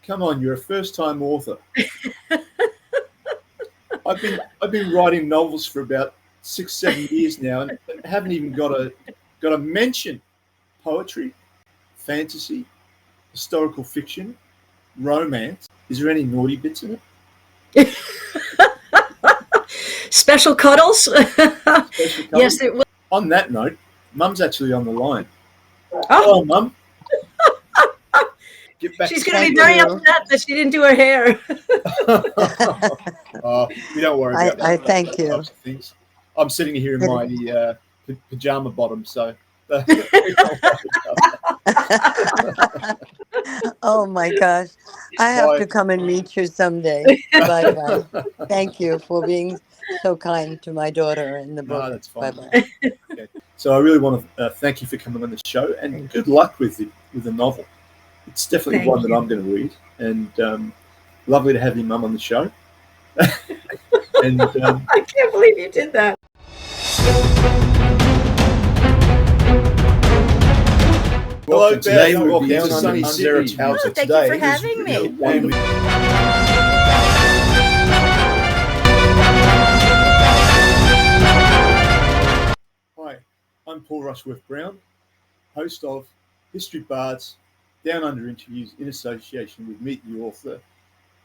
Come on, you're a first-time author. I've been writing novels for about 6-7 years now, and haven't even got a mention. Poetry, fantasy, historical fiction, romance. Is there any naughty bits in it? Special cuddles? Special cuddles? Yes, it will. On that note, Mum's actually on the line. Oh, Hello, Mum. Get back. she's going to be very upset that she didn't do her hair. We don't worry about that. I thank those you. types of things. I'm sitting here in my pajama bottom, so. Oh my gosh. I have to come and meet you someday. Bye-bye. Thank you for being so kind to my daughter in the book. No, that's fine. Bye-bye. Okay. So I really want to thank you for coming on the show, and good luck with the novel. It's definitely Thank one you. that I'm going to read, and lovely to have your mum on the show. And I can't believe you did that. hello, Today Beth. we're Welcome down to on sunny Sarah's Sydney. house. Thank you Today for is having me. and we- Hi, I'm Paul Rushworth-Brown, host of History Bards Down Under Interviews in association with Meet the Author,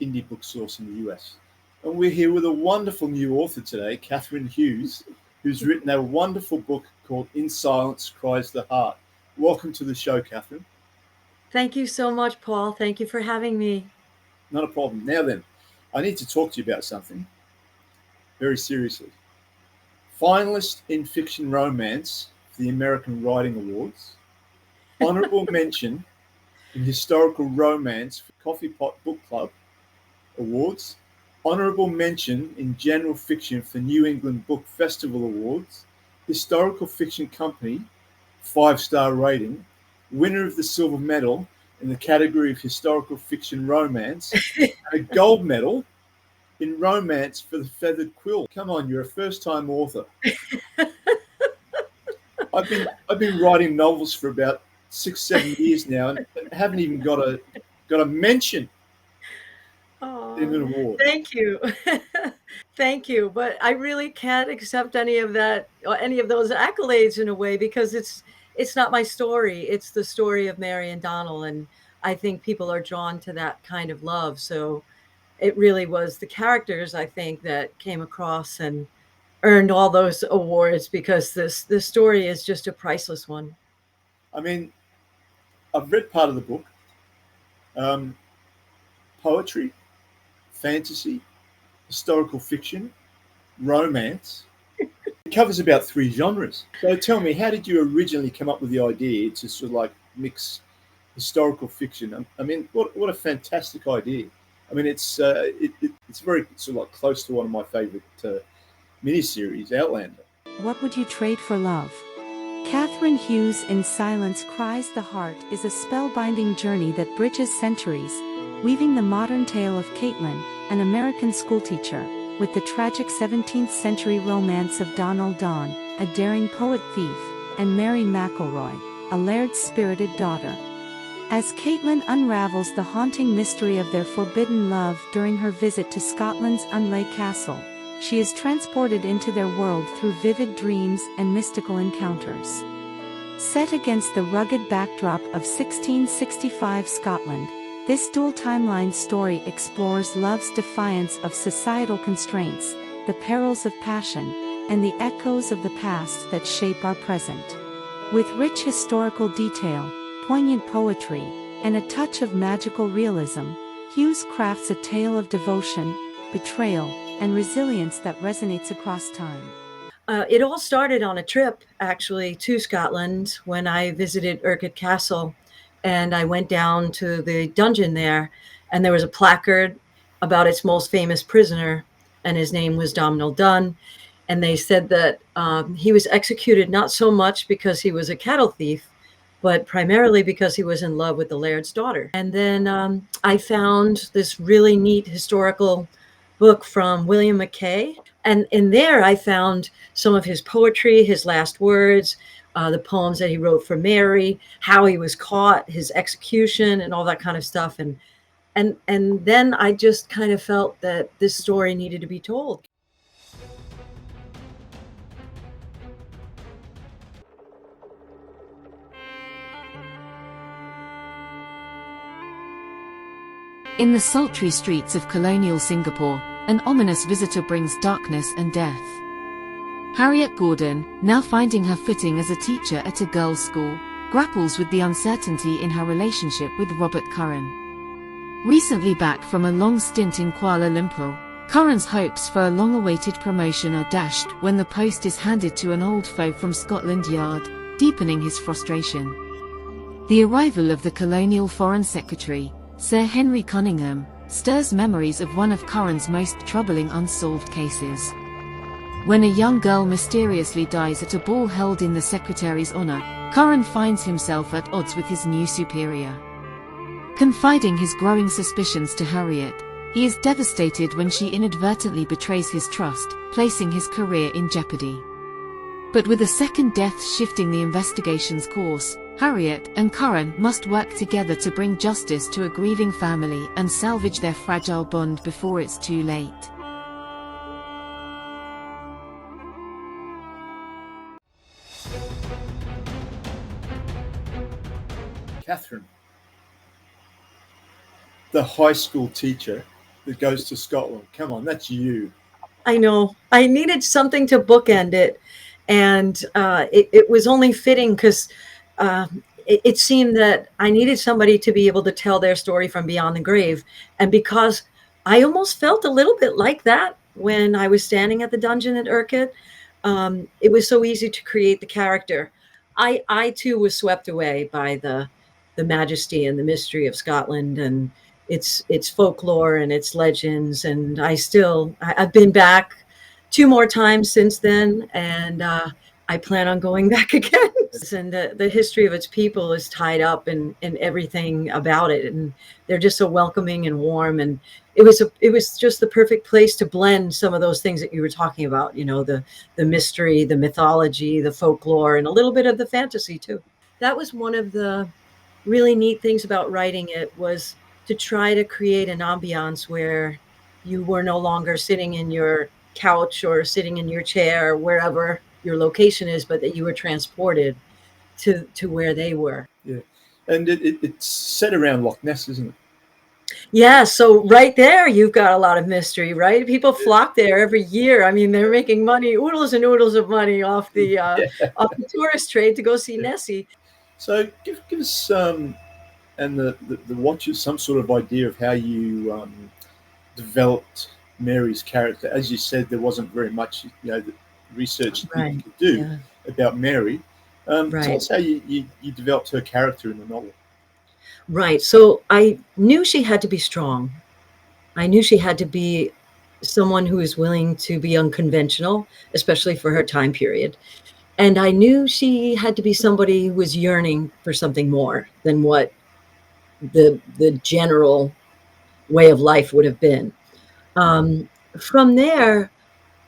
Indie Book Source in the US. And we're here with a wonderful new author today, Catherine Hughes, who's written a wonderful book called In Silence Cries the Heart. Welcome to the show, Catherine. Thank you so much, Paul. Thank you for having me. Not a problem. Now then, I need to talk to you about something very seriously. Finalist in fiction romance for the American Writing Awards. Honorable mention in historical romance for Coffee Pot Book Club Awards. Honorable mention in general fiction for New England Book Festival Awards. Historical Fiction Company 5-star rating. Winner of the silver medal in the category of historical fiction romance. And a gold medal in romance for The Feathered Quill. Come on, you're a first-time author. I've been writing novels for about 6-7 years now, and haven't even got a mention in an award. Thank you. Thank you. But I really can't accept any of that, or any of those accolades in a way, because it's not my story. It's the story of Mary and Donald. And I think people are drawn to that kind of love. So it really was the characters, I think, that came across and earned all those awards, because this story is just a priceless one. I mean, I've read part of the book. Poetry, fantasy, historical fiction, romance. It covers about 3 genres. So tell me, how did you originally come up with the idea to sort of like mix historical fiction? I mean, what a fantastic idea. I mean, it's very sort of like close to one of my favorite miniseries, Outlander. What would you trade for love? Catherine Hughes' In Silence Cries the Heart is a spellbinding journey that bridges centuries, weaving the modern tale of Caitlin, an American schoolteacher, with the tragic 17th century romance of Donald Donne, a daring poet-thief, and Mary McElroy, a laird's spirited daughter. As Caitlin unravels the haunting mystery of their forbidden love during her visit to Scotland's Unley Castle, she is transported into their world through vivid dreams and mystical encounters. Set against the rugged backdrop of 1665 Scotland, this dual-timeline story explores love's defiance of societal constraints, the perils of passion, and the echoes of the past that shape our present. With rich historical detail, poignant poetry, and a touch of magical realism, Hughes crafts a tale of devotion, betrayal, and resilience that resonates across time. It all started on a trip, actually, to Scotland when I visited Urquhart Castle, and I went down to the dungeon there, and there was a placard about its most famous prisoner, and his name was Donald Dunn. And they said that he was executed not so much because he was a cattle thief, but primarily because he was in love with the laird's daughter. And then I found this really neat historical book from William McKay. And in there, I found some of his poetry, his last words, the poems that he wrote for Mary, how he was caught, his execution, and all that kind of stuff. And And then I just kind of felt that this story needed to be told. In the sultry streets of colonial Singapore, an ominous visitor brings darkness and death. Harriet Gordon, now finding her footing as a teacher at a girls' school, grapples with the uncertainty in her relationship with Robert Curran. Recently back from a long stint in Kuala Lumpur, Curran's hopes for a long-awaited promotion are dashed when the post is handed to an old foe from Scotland Yard, deepening his frustration. The arrival of the colonial Foreign Secretary, Sir Henry Cunningham, stirs memories of one of Curran's most troubling unsolved cases. When a young girl mysteriously dies at a ball held in the Secretary's honor, Curran finds himself at odds with his new superior. Confiding his growing suspicions to Harriet, he is devastated when she inadvertently betrays his trust, placing his career in jeopardy. But with a second death shifting the investigation's course, Harriet and Curran must work together to bring justice to a grieving family and salvage their fragile bond before it's too late. Catherine, the high school teacher that goes to Scotland. Come on, that's you. I know. I needed something to bookend it. And it was only fitting because it seemed that I needed somebody to be able to tell their story from beyond the grave. And because I almost felt a little bit like that when I was standing at the dungeon at Urquhart, it was so easy to create the character. I too was swept away by the majesty and the mystery of Scotland and its folklore and its legends. And I've been back 2 more times since then, and I plan on going back again. And the history of its people is tied up in everything about it, and they're just so welcoming and warm. And it was just the perfect place to blend some of those things that you were talking about. You know, the mystery, the mythology, the folklore, and a little bit of the fantasy too. That was one of the really neat things about writing it, was to try to create an ambiance where you were no longer sitting in your couch or sitting in your chair, wherever your location is, but that you were transported to where they were. Yeah. And it's set around Loch Ness, isn't it? Yeah, so right there, you've got a lot of mystery, right? People flock there every year. I mean, they're making money, oodles and oodles of money off the off the tourist trade to go see Nessie. So give us and the watchers some sort of idea of how you developed Mary's character. As you said, there wasn't very much, the research that you could do about Mary. Tell us how you developed her character in the novel. Right. So I knew she had to be strong. I knew she had to be someone who is willing to be unconventional, especially for her time period. And I knew she had to be somebody who was yearning for something more than what the general way of life would have been. From there,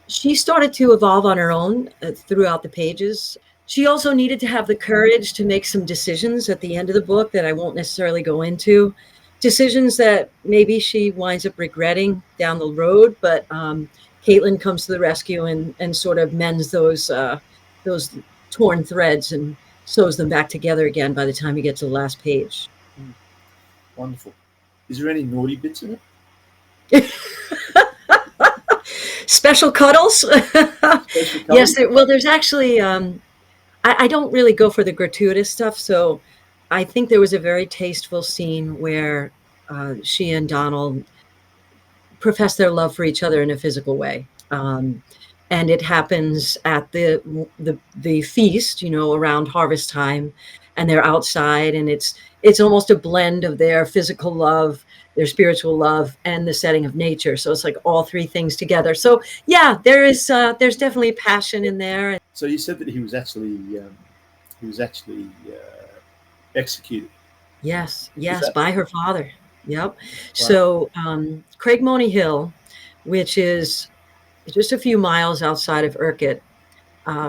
she started to evolve on her own throughout the pages. She also needed to have the courage to make some decisions at the end of the book that I won't necessarily go into. Decisions that maybe she winds up regretting down the road, but Caitlin comes to the rescue and sort of mends those torn threads and sews them back together again by the time you get to the last page. Wonderful. Is there any naughty bits in it? Special cuddles? Yes. There's actually, I don't really go for the gratuitous stuff. So I think there was a very tasteful scene where she and Donald profess their love for each other in a physical way. And it happens at the feast, around harvest time, and they're outside, and it's almost a blend of their physical love, their spiritual love, and the setting of nature. So it's like all three things together. So yeah, there's definitely passion in there. So you said that he was actually executed. Yes, by her father. Yep. Wow. So Craig Money Hill, which is just a few miles outside of Urquhart,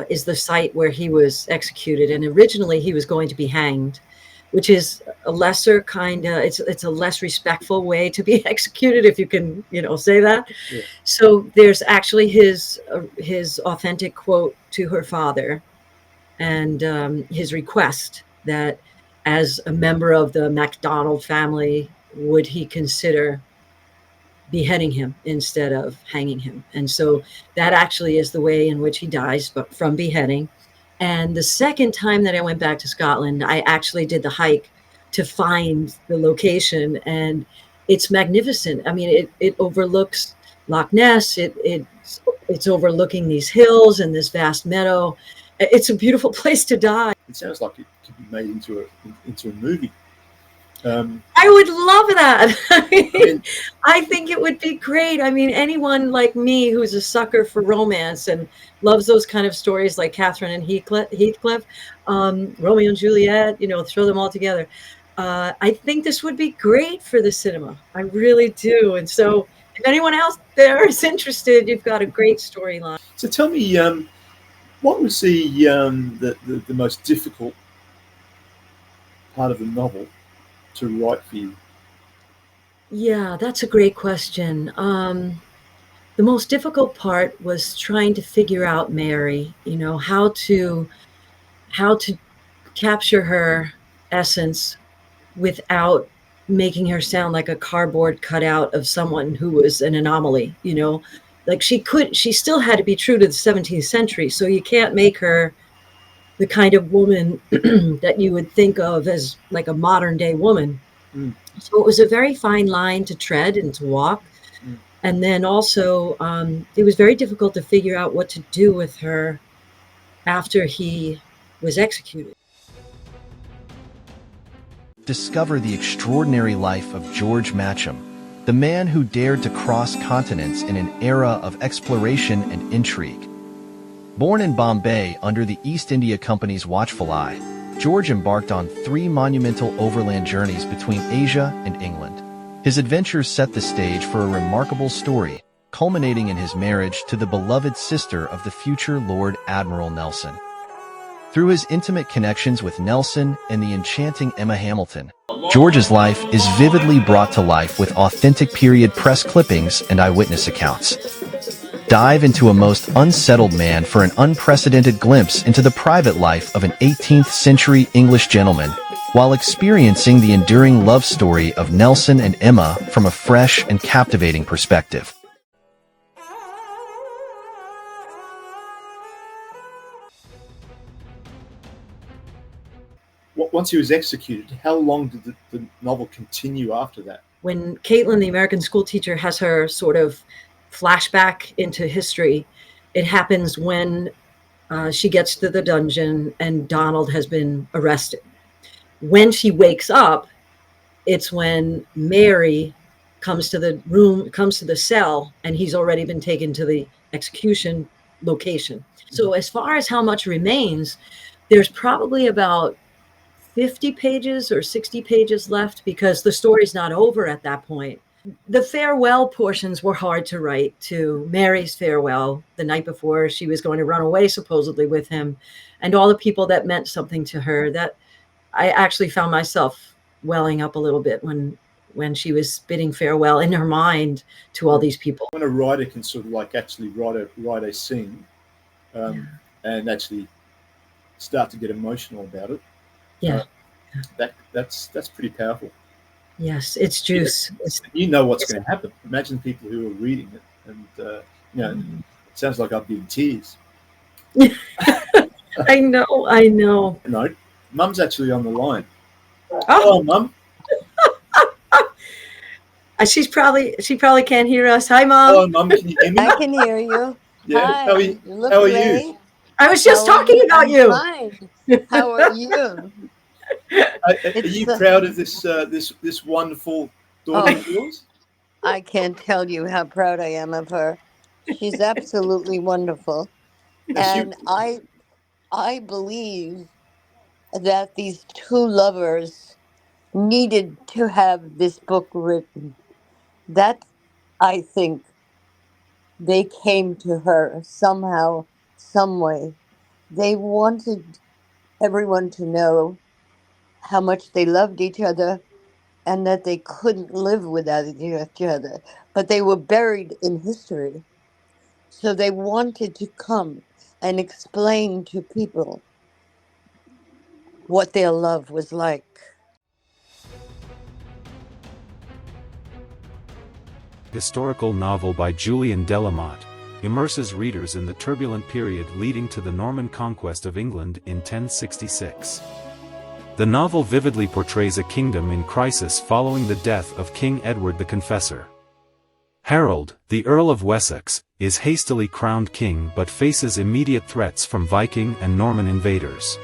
is the site where he was executed. And originally he was going to be hanged, which is a lesser kind of, it's a less respectful way to be executed, if you can, say that. Yeah. So there's actually his authentic quote to her father, and his request that as a member of the MacDonald family, would he consider beheading him instead of hanging him. And so that actually is the way in which he dies, but from beheading. And the second time that I went back to Scotland, I actually did the hike to find the location, and it's magnificent. I mean, it overlooks Loch Ness. It's overlooking these hills and this vast meadow. It's a beautiful place to die. It sounds like it could be made into a movie. I would love that. I think it would be great. I mean, anyone like me who's a sucker for romance and loves those kind of stories like Catherine and Heathcliff, Romeo and Juliet, throw them all together. I think this would be great for the cinema. I really do. And so if anyone else there is interested, you've got a great storyline. So tell me, what was the most difficult part of the novel to write for you? Yeah, that's a great question. The most difficult part was trying to figure out Mary, how to capture her essence without making her sound like a cardboard cutout of someone who was an anomaly, like she still had to be true to the 17th century. So you can't make her the kind of woman that you would think of as like a modern day woman. Mm. So it was a very fine line to tread and to walk. Mm. And then also, it was very difficult to figure out what to do with her after he was executed. Discover the extraordinary life of George Matcham, the man who dared to cross continents in an era of exploration and intrigue. Born in Bombay under the East India Company's watchful eye, George embarked on 3 monumental overland journeys between Asia and England. His adventures set the stage for a remarkable story, culminating in his marriage to the beloved sister of the future Lord Admiral Nelson. Through his intimate connections with Nelson and the enchanting Emma Hamilton, George's life is vividly brought to life with authentic period press clippings and eyewitness accounts. Dive into a most unsettled man for an unprecedented glimpse into the private life of an 18th century English gentleman, while experiencing the enduring love story of Nelson and Emma from a fresh and captivating perspective. Once he was executed, how long did the novel continue after that? When Caitlin, the American school teacher, has her sort of flashback into history, it happens when she gets to the dungeon and Donald has been arrested. When she wakes up, it's when Mary comes to the cell, and he's already been taken to the execution location. So as far as how much remains, there's probably about 50 pages or 60 pages left, because the story's not over at that point. The farewell portions were hard to write too. Mary's farewell, the night before she was going to run away supposedly with him, and all the people that meant something to her, that I actually found myself welling up a little bit when she was bidding farewell in her mind to all these people. When a writer can sort of like actually write a scene and actually start to get emotional about it, that's pretty powerful. Yes, it's juice. You know what's going to happen. Imagine people who are reading it, and it sounds like I'd be in tears. I know. No, Mum's actually on the line. Oh, Mum. She probably can't hear us. Hi, Mom. Oh, Mum, can you hear me? I can hear you. Yeah. Hi. How are you? I was just talking about you. Fine. How are you? Are you proud of this wonderful daughter of yours? I can't tell you how proud I am of her. She's absolutely wonderful. And I believe that these 2 lovers needed to have this book written. That, I think, they came to her somehow, some way. They wanted everyone to know how much they loved each other and that they couldn't live without each other. But they were buried in history. So they wanted to come and explain to people what their love was like. Historical novel by Julian Delamotte immerses readers in the turbulent period leading to the Norman conquest of England in 1066. The novel vividly portrays a kingdom in crisis following the death of King Edward the Confessor. Harold, the Earl of Wessex, is hastily crowned king but faces immediate threats from Viking and Norman invaders.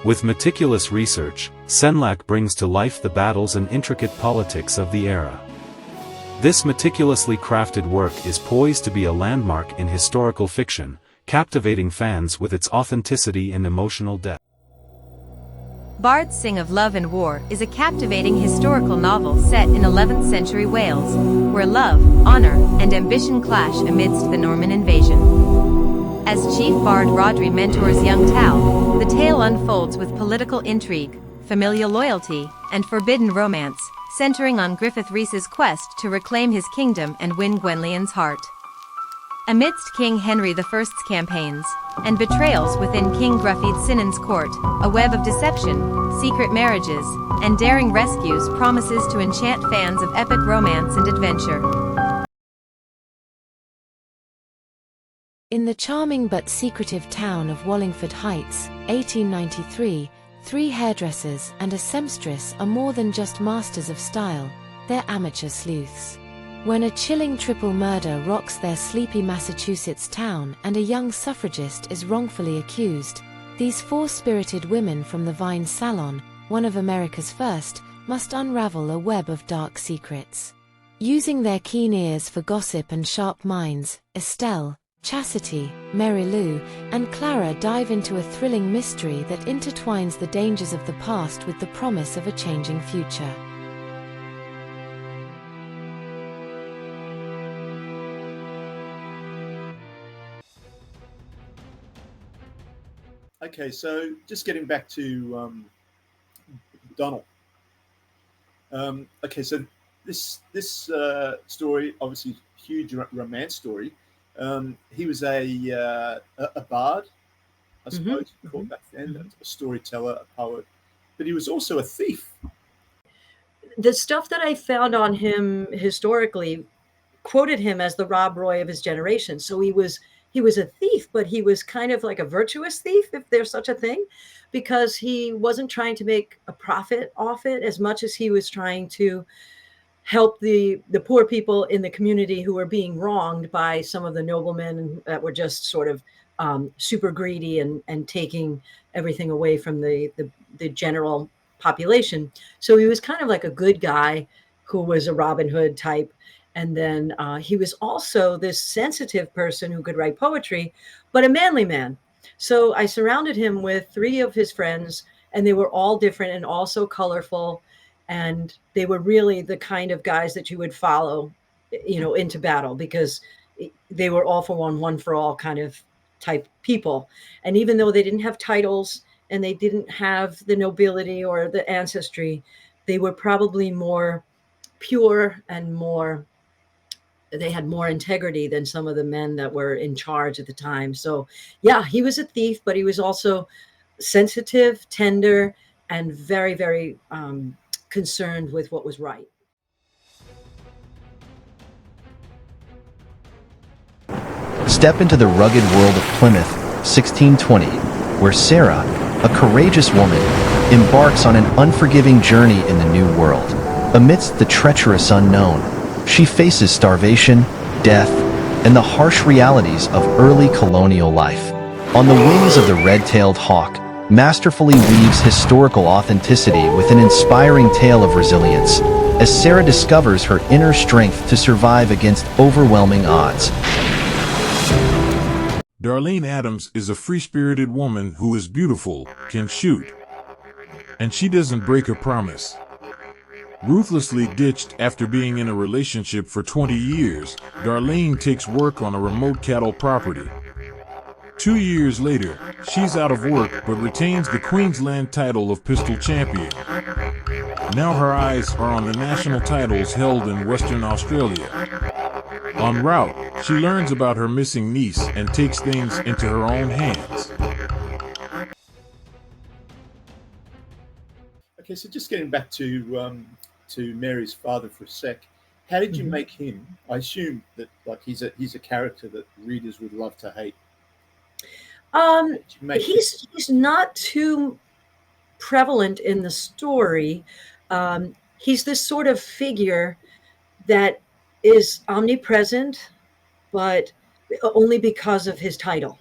With meticulous research, Senlac brings to life the battles and intricate politics of the era. This meticulously crafted work is poised to be a landmark in historical fiction, captivating fans with its authenticity and emotional depth. Bards Sing of Love and War is a captivating historical novel set in 11th century Wales, where love, honor, and ambition clash amidst the Norman invasion. As Chief Bard Rodri mentors young Tal, the tale unfolds with political intrigue, familial loyalty, and forbidden romance, centering on Griffith Rhys's quest to reclaim his kingdom and win Gwenllian's heart. Amidst King Henry I's campaigns, and betrayals within King Gruffydd Sinan's court, a web of deception, secret marriages, and daring rescues promises to enchant fans of epic romance and adventure. In the charming but secretive town of Wallingford Heights, 1893, 3 hairdressers and a seamstress are more than just masters of style, they're amateur sleuths. When a chilling triple murder rocks their sleepy Massachusetts town and a young suffragist is wrongfully accused, these 4 spirited women from the Vine Salon, one of America's first, must unravel a web of dark secrets. Using their keen ears for gossip and sharp minds, Estelle, Chastity, Mary Lou, and Clara dive into a thrilling mystery that intertwines the dangers of the past with the promise of a changing future. Okay, so just getting back to Donald. Okay, so this story, obviously huge romance story. He was a bard, I suppose, called back then, a storyteller, a poet, but he was also a thief. The stuff that I found on him historically quoted him as the Rob Roy of his generation. So he was a thief, but he was kind of like a virtuous thief, if there's such a thing, because he wasn't trying to make a profit off it as much as he was trying to help the poor people in the community who were being wronged by some of the noblemen that were just sort of super greedy and taking everything away from the general population. So he was kind of like a good guy who was a Robin Hood type. And then he was also this sensitive person who could write poetry, but a manly man. So I surrounded him with 3 of his friends, and they were all different and also colorful. And they were really the kind of guys that you would follow, into battle, because they were all for one for all kind of type people. And even though they didn't have titles and they didn't have the nobility or the ancestry, they were probably more pure and they had more integrity than some of the men that were in charge at the time. So yeah, he was a thief, but he was also sensitive, tender, and very, very concerned with what was right. Step into the rugged world of Plymouth, 1620, where Sarah, a courageous woman, embarks on an unforgiving journey in the new world. Amidst the treacherous unknown, she faces starvation, death, and the harsh realities of early colonial life. On the wings of the red-tailed hawk, masterfully weaves historical authenticity with an inspiring tale of resilience, as Sarah discovers her inner strength to survive against overwhelming odds. Darlene Adams is a free-spirited woman who is beautiful, can shoot, and she doesn't break her promise. Ruthlessly ditched after being in a relationship for 20 years, Darlene takes work on a remote cattle property. 2 years later, she's out of work but retains the Queensland title of pistol champion. Now her eyes are on the national titles held in Western Australia. En route, she learns about her missing niece and takes things into her own hands. Okay, so just getting back to Mary's father for a sec. How did you make him? I assume that like he's a character that readers would love to hate. He's not too prevalent in the story. He's this sort of figure that is omnipresent, but only because of his title.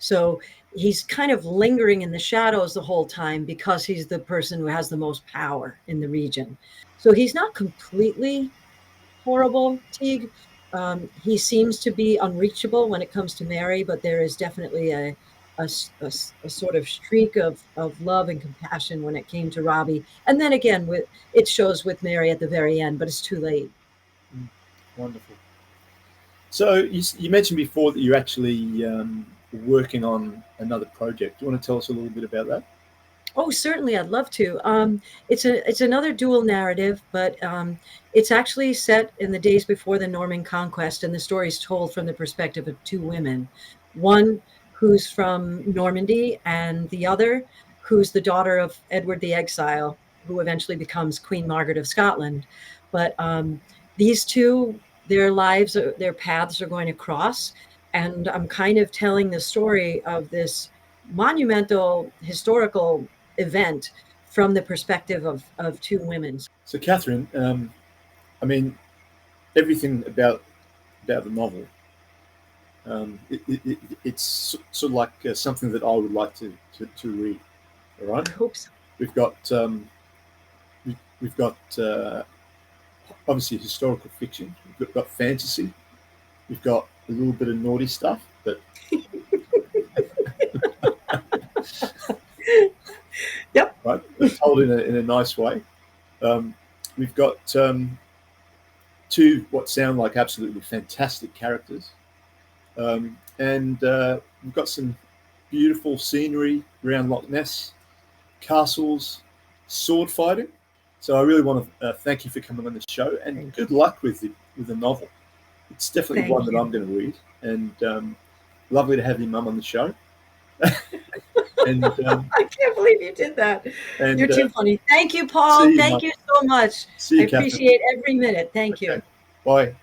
So he's kind of lingering in the shadows the whole time because he's the person who has the most power in the region. So he's not completely horrible, Teague. He seems to be unreachable when it comes to Mary, but there is definitely a sort of streak of love and compassion when it came to Robbie. And then again, it shows with Mary at the very end, but it's too late. Wonderful. So you mentioned before that you're actually working on another project. Do you want to tell us a little bit about that? Oh, certainly, I'd love to. It's another dual narrative, but it's actually set in the days before the Norman conquest, and the story is told from the perspective of two women. One who's from Normandy, and the other who's the daughter of Edward the Exile, who eventually becomes Queen Margaret of Scotland. But these two, their paths are going to cross, and I'm kind of telling the story of this monumental historical event from the perspective of two women. So, Catherine, I mean, everything about the novel, it's sort of like something that I would like to read. All right. I hope so. We've got obviously historical fiction. We've got fantasy. We've got a little bit of naughty stuff, but yep. Right, but told in a nice way. We've got two what sound like absolutely fantastic characters, and we've got some beautiful scenery around Loch Ness, castles, sword fighting. So I really want to thank you for coming on the show, and good luck with the novel. It's definitely one that I'm going to read, and lovely to have your mum on the show. And I can't believe you did that. And, you're too funny. Thank you, Paul. Thank you so much. See you, I appreciate every minute. Thank you. Bye.